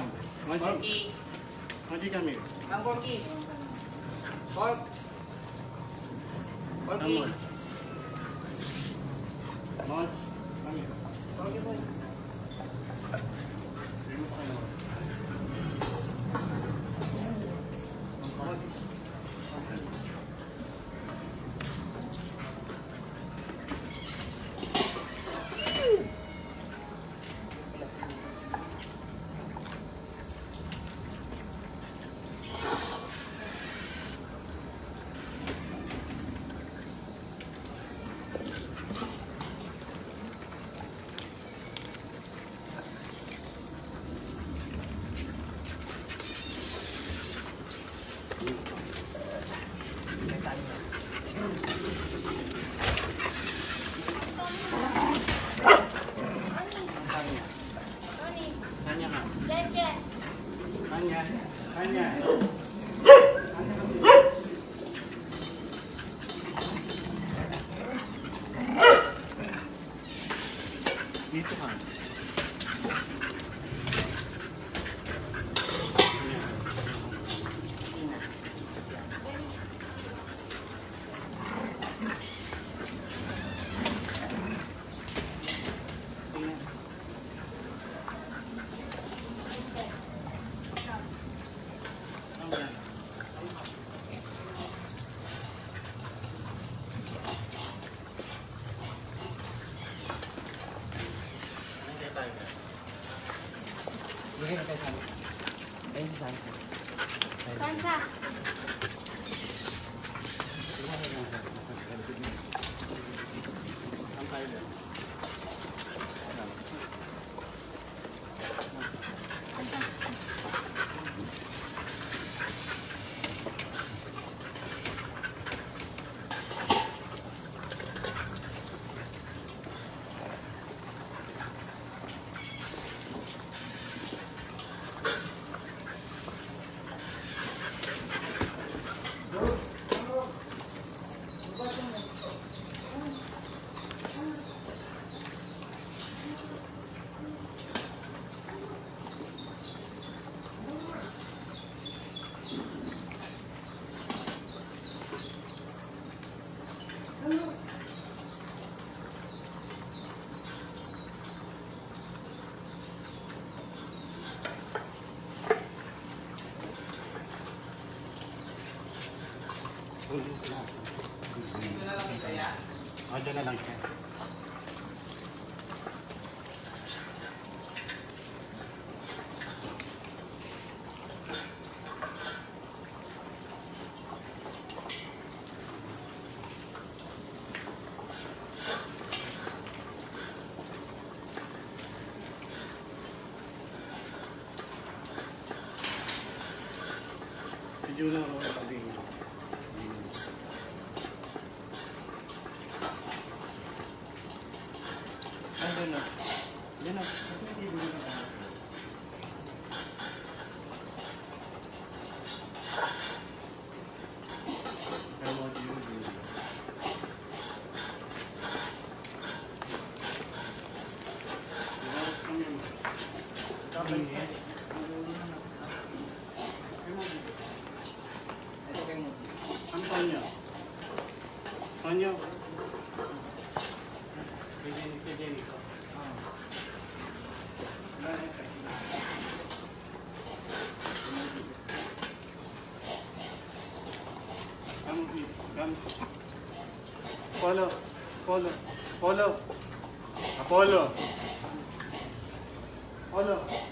come. Moji. Porky. Moji, come here. Ang Porky. Porks. Come Porky. on. Moj, come here. Porky boy. Bring mo pa kayo. Kanya ka. Kanya. Kanya. Dito ka. Bigyan na kay Sansa. Ayun si Sansa. Sansa. Diyan na lang siya. Video na ako sabihin. Diyan na. Diyan na. Antonio. Antonio. Federico. Come, please. Come. Follow. Follow. Follow. Apollo. Follow.